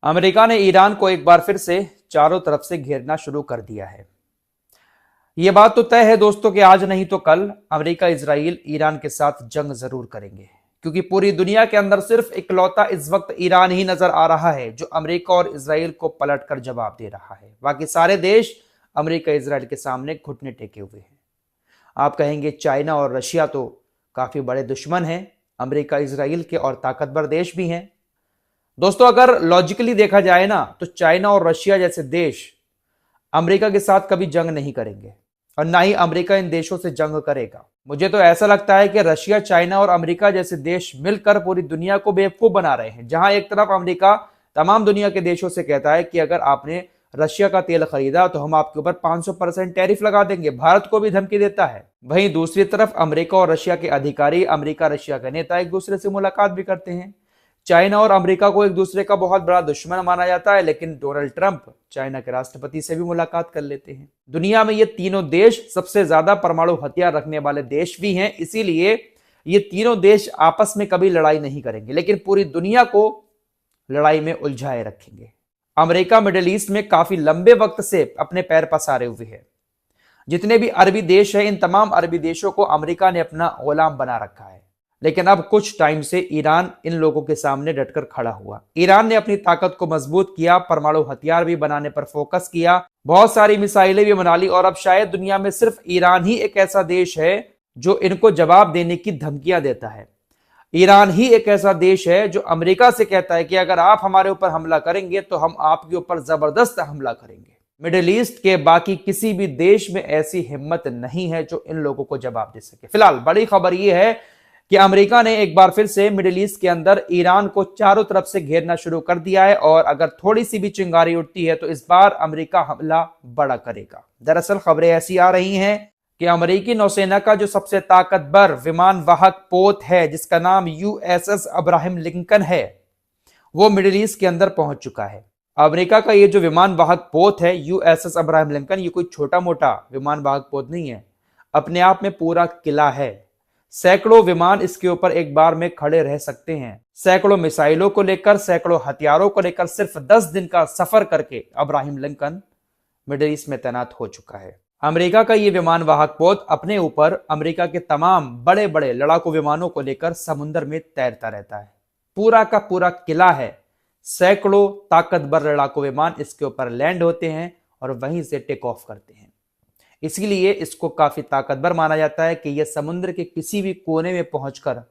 America ने Iran को एक बार फिर से चारों तरफ से घेरना शुरू कर दिया है। यह बात तो तय है दोस्तों कि आज नहीं तो कल अमेरिका इजराइल ईरान के साथ जंग जरूर करेंगे, क्योंकि पूरी दुनिया के अंदर सिर्फ इकलौता इस वक्त ईरान ही नजर आ रहा है जो अमेरिका और इजराइल को पलटकर जवाब दे रहा है। बाकी सारे देश अमेरिका इजराइल के सामने घुटने टेके हुए हैं। आप कहेंगे चाइना और रशिया तो काफी बड़े दुश्मन हैं, अमेरिका इजराइल के और ताकतवर देश भी हैं। दोस्तों अगर लॉजिकली देखा जाए ना तो चाइना और रशिया जैसे देश अमेरिका के साथ कभी जंग नहीं करेंगे और ना ही अमेरिका इन देशों से जंग करेगा। मुझे तो ऐसा लगता है कि रशिया, चाइना और अमेरिका जैसे देश मिलकर पूरी दुनिया को बेवकूफ बना रहे हैं। जहां एक तरफ अमेरिका तमाम दुनिया के देशों से कहता है कि अगर आपने रशिया का तेल खरीदा तो हम आपके ऊपर 500% टैरिफ लगा देंगे, भारत को भी धमकी देता है। वहीं दूसरी तरफ अमेरिका और रशिया के अधिकारी, अमेरिका रशिया के नेता एक दूसरे से मुलाकात भी करते हैं। चाइना और अमेरिका को एक दूसरे का बहुत बड़ा दुश्मन माना जाता है, लेकिन डोनाल्ड ट्रंप चाइना के राष्ट्रपति से भी मुलाकात कर लेते हैं। दुनिया में ये तीनों देश सबसे ज्यादा परमाणु हथियार रखने वाले देश भी हैं, इसीलिए ये तीनों देश आपस में कभी लड़ाई नहीं करेंगे, लेकिन पूरी दुनिया को लड़ाई में उलझाए रखेंगे। अमेरिका मिडिल ईस्ट में काफी लंबे वक्त से अपने पैर पसारे हुए है। जितने भी अरबी देश हैं, इन तमाम अरबी देशों को अमेरिका ने अपना गुलाम बना रखा है, लेकिन अब कुछ टाइम से ईरान इन लोगों के सामने डटकर खड़ा हुआ। ईरान ने अपनी ताकत को मजबूत किया, परमाणु हथियार भी बनाने पर फोकस किया, बहुत सारी मिसाइलें भी बना ली और अब शायद दुनिया में सिर्फ ईरान ही एक ऐसा देश है जो इनको जवाब देने की धमकियां देता है। ईरान ही एक ऐसा देश है जो अमेरिका से कहता है कि अगर आप हमारे ऊपर हमला करेंगे तो हम आपके ऊपर जबरदस्त हमला करेंगे। मिडिल ईस्ट के बाकी किसी भी देश में ऐसी हिम्मत नहीं है जो इन लोगों को जवाब दे सके। फिलहाल बड़ी खबर यह है कि अमेरिका ने एक बार फिर से मिडिल ईस्ट के अंदर ईरान को चारों तरफ से घेरना शुरू कर दिया है और अगर थोड़ी सी भी चिंगारी उठती है तो इस बार अमेरिका हमला बड़ा करेगा। दरअसल खबरें ऐसी आ रही हैं कि अमेरिकी नौसेना का जो सबसे ताकतवर विमान वाहक पोत है, जिसका नाम यूएसएस अब्राहम लिंकन है, वो मिडिल ईस्ट के अंदर पहुंच चुका है। अमेरिका का ये जो विमान वाहक पोत है यूएसएस अब्राहम लिंकन, ये कोई छोटा मोटा विमान वाहक पोत नहीं है, अपने आप में पूरा किला है। सैकड़ों विमान इसके ऊपर एक बार में खड़े रह सकते हैं। सैकड़ों मिसाइलों को लेकर, सैकड़ों हथियारों को लेकर सिर्फ 10 दिन का सफर करके अब्राहम लिंकन मिडिल ईस्ट में तैनात हो चुका है। अमेरिका का ये विमान वाहक पोत अपने ऊपर अमेरिका के तमाम बड़े बड़े लड़ाकू विमानों को लेकर समुद्र में तैरता रहता है। पूरा का पूरा किला है। सैकड़ों ताकतवर लड़ाकू विमान इसके ऊपर लैंड होते हैं और वहीं से टेक ऑफ करते हैं। इसीलिए इसको काफी ताकतवर माना जाता है कि यह समुद्र के किसी भी कोने में पहुंचकर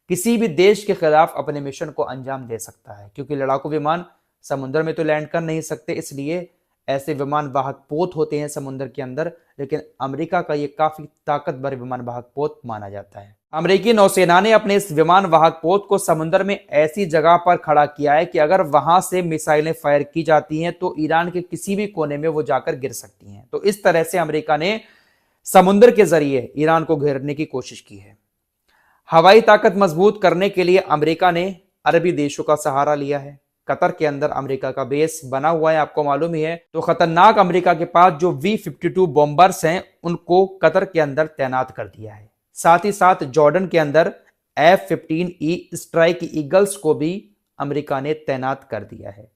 किसी भी देश के खिलाफ अपने मिशन को अंजाम दे सकता है, क्योंकि लड़ाकू विमान समुद्र में तो लैंड कर नहीं सकते, इसलिए ऐसे विमान वाहक पोत होते हैं समुद्र के अंदर। लेकिन अमेरिका का ये काफी ताकतवर विमान वाहक पोत माना जाता है। अमेरिकी नौसेना ने अपने इस विमान वाहक पोत को समुद्र में ऐसी जगह पर खड़ा किया है कि अगर वहां से मिसाइलें फायर की जाती हैं तो ईरान के किसी भी कोने में वो जाकर गिर सकती हैं। तो इस तरह से अमेरिका ने समुद्र के जरिए ईरान को घेरने की कोशिश की है। हवाई ताकत मजबूत करने के लिए अमेरिका ने अरबी देशों का सहारा लिया है। कतर के अंदर अमेरिका का बेस बना हुआ है, आपको मालूम ही है। तो खतरनाक अमेरिका के पास जो V-52 बॉम्बर्स हैं उनको कतर के अंदर तैनात कर दिया है। साथ ही साथ जॉर्डन के अंदर F-15E स्ट्राइक ईगल्स को भी अमेरिका ने तैनात कर दिया है।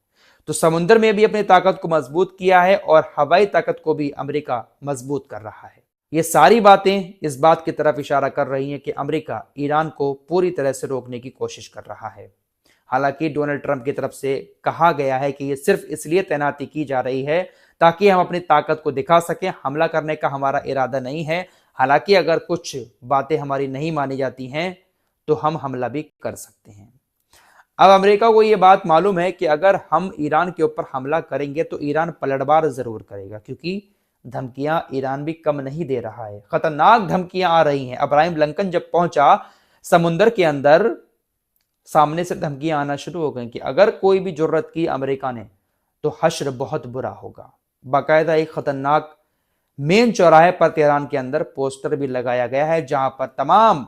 तो समुद्र में भी अपनी ताकत को मजबूत किया है और हवाई ताकत को भी अमेरिका मजबूत कर रहा है। ये सारी बातें इस बात की तरफ इशारा कर रही हैं कि अमेरिका ईरान को पूरी तरह से रोकने की कोशिश कर रहा है। हालांकि डोनाल्ड ट्रंप की तरफ से कहा गया है कि ये सिर्फ इसलिए तैनाती की जा रही है ताकि हम अपनी ताकत को दिखा सकें, हमला करने का हमारा इरादा नहीं है। हालांकि अगर कुछ बातें हमारी नहीं मानी जाती हैं तो हम हमला भी कर सकते हैं। अब अमेरिका को ये बात मालूम है कि अगर हम ईरान के ऊपर हमला करेंगे तो ईरान पलटवार जरूर करेगा, क्योंकि धमकियां ईरान भी कम नहीं दे रहा है, खतरनाक धमकियां आ रही हैं। अब्राहम लिंकन जब पहुंचा समुद्र के अंदर, सामने से धमकियां आना शुरू हो गई कि अगर कोई भी जुर्रत की अमेरिका ने तो हश्र बहुत बुरा होगा। बाकायदा एक खतरनाक मेन चौराहे पर तेहरान के अंदर पोस्टर भी लगाया गया है, जहां पर तमाम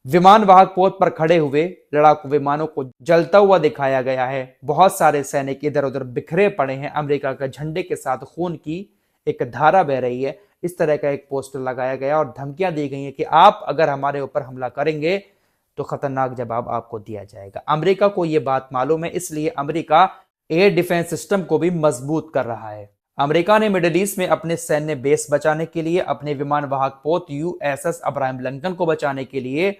विमान वाहक पोत पर खड़े हुए लड़ाकू विमानों को जलता हुआ दिखाया गया है। बहुत सारे सैनिक इधर उधर बिखरे पड़े हैं, अमेरिका के झंडे के साथ खून की एक धारा बह रही है। इस तरह का एक पोस्टर लगाया गया और धमकियां दी गई है कि आप अगर हमारे ऊपर हमला करेंगे तो खतरनाक जवाब आपको दिया जाएगा। अमेरिका को यह बात मालूम है, इसलिए अमेरिका एयर डिफेंस सिस्टम को भी मजबूत कर रहा है। अमेरिका ने मिडिल ईस्ट में अपने सैन्य बेस बचाने के लिए, अपने विमान वाहक पोत यूएसएस अब्राहम लिंकन को बचाने के लिए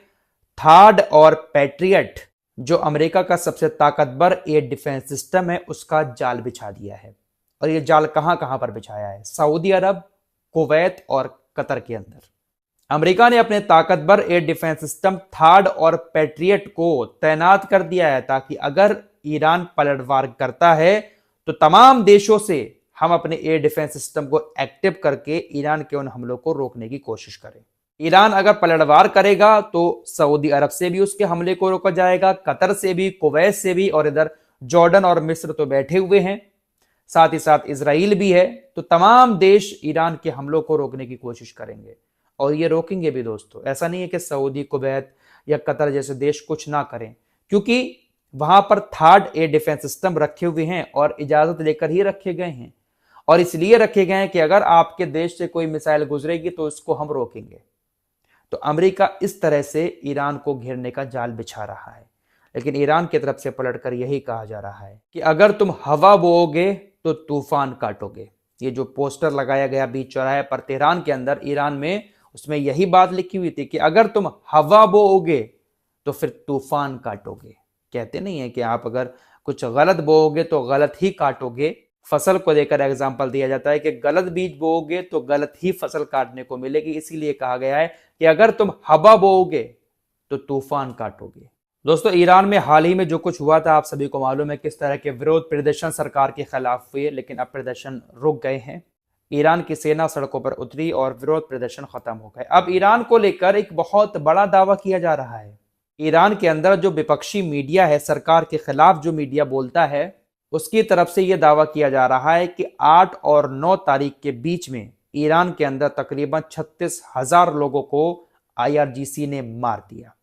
थार्ड और पैट्रियट, जो अमेरिका का सबसे ताकतवर एयर डिफेंस सिस्टम है, उसका जाल बिछा दिया है। और ये जाल कहां कहां पर बिछाया है? सऊदी अरब, कुवैत और कतर के अंदर। अमेरिका ने अपने ताकतवर एयर डिफेंस सिस्टम थार्ड और पैट्रियट को तैनात कर दिया है, ताकि अगर ईरान पलटवार करता है तो तमाम देशों से हम अपने एयर डिफेंस सिस्टम को एक्टिव करके ईरान के उन हमलों को रोकने की कोशिश करें। ईरान अगर पलटवार करेगा तो सऊदी अरब से भी उसके हमले को रोका जाएगा, कतर से भी, कुवैत से भी, और इधर जॉर्डन और मिस्र तो बैठे हुए हैं, साथ ही साथ इजराइल भी है। तो तमाम देश ईरान के हमलों को रोकने की कोशिश करेंगे और ये रोकेंगे भी दोस्तों। ऐसा नहीं है कि सऊदी, कुवैत या कतर जैसे देश कुछ ना करें, क्योंकि वहां पर थर्ड एयर डिफेंस सिस्टम रखे हुए हैं और इजाजत लेकर ही रखे गए हैं, और इसलिए रखे गए हैं कि अगर आपके देश से कोई मिसाइल गुजरेगी तो इसको हम रोकेंगे। तो अमेरिका इस तरह से ईरान को घेरने का जाल बिछा रहा है, लेकिन ईरान की तरफ से पलटकर यही कहा जा रहा है कि अगर तुम हवा बोओगे तो तूफान काटोगे। ये जो पोस्टर लगाया गया बीच चौराहे पर तेहरान के अंदर, ईरान में, उसमें यही बात लिखी हुई थी कि अगर तुम हवा बोओगे तो फिर तूफान काटोगे। कहते नहीं है कि आप अगर कुछ गलत बोओगे तो गलत ही काटोगे। फसल को लेकर एग्जाम्पल दिया जाता है कि गलत बीज बोओगे तो गलत ही फसल काटने को मिलेगी, इसीलिए कहा गया है कि अगर तुम हवा बोओगे तो तूफान काटोगे। दोस्तों, ईरान में हाल ही में जो कुछ हुआ था आप सभी को मालूम है, किस तरह के विरोध प्रदर्शन सरकार के खिलाफ हुए, लेकिन अब प्रदर्शन रुक गए हैं। ईरान की सेना सड़कों पर उतरी और विरोध प्रदर्शन खत्म हो गए। अब ईरान को लेकर एक बहुत बड़ा दावा किया जा रहा है। ईरान के अंदर जो विपक्षी मीडिया है, सरकार के खिलाफ जो मीडिया बोलता है, उसकी तरफ से यह दावा किया जा रहा है कि 8 और 9 तारीख के बीच में ईरान के अंदर तकरीबन 36,000 लोगों को आईआरजीसी ने मार दिया।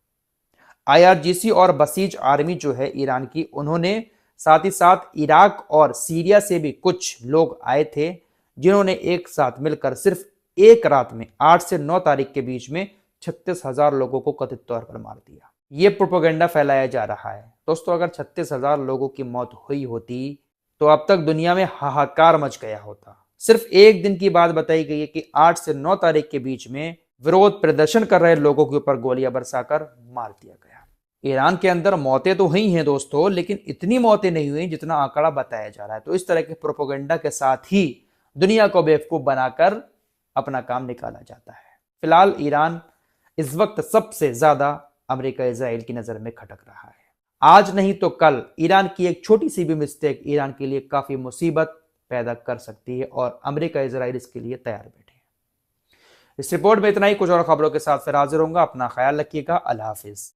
आईआरजीसी और बसीज आर्मी जो है ईरान की, उन्होंने साथ ही साथ इराक और सीरिया से भी कुछ लोग आए थे, जिन्होंने एक साथ मिलकर सिर्फ एक रात में 8 से 9 तारीख के बीच में 36,000 लोगों को कथित तौर पर मार दिया। ये प्रोपेगेंडा फैलाया जा रहा है। दोस्तों, अगर 36,000 लोगों की मौत हुई होती तो अब तक दुनिया में हाहाकार मच गया होता। सिर्फ एक दिन की बात बताई गई है कि 8 से 9 तारीख के बीच में विरोध प्रदर्शन कर रहे लोगों के ऊपर गोलियां बरसाकर मार दिया गया। ईरान के अंदर मौतें तो हुई हैं दोस्तों, लेकिन इतनी मौतें नहीं हुई जितना आंकड़ा बताया जा रहा है। तो इस तरह के प्रोपेगेंडा के साथ ही दुनिया को बेवकूफ बनाकर अपना काम निकाला जाता है। फिलहाल ईरान इस वक्त सबसे ज्यादा अमेरिका इजराइल की नजर में खटक रहा है। आज नहीं तो कल ईरान की एक छोटी सी भी मिस्टेक ईरान के लिए काफी मुसीबत पैदा कर सकती है, और अमेरिका इजराइल इसके लिए तैयार बैठे हैं। इस रिपोर्ट में इतना ही। कुछ और खबरों के साथ फिर हाजिर होऊंगा। अपना ख्याल रखिएगा। अल्लाह हाफिज।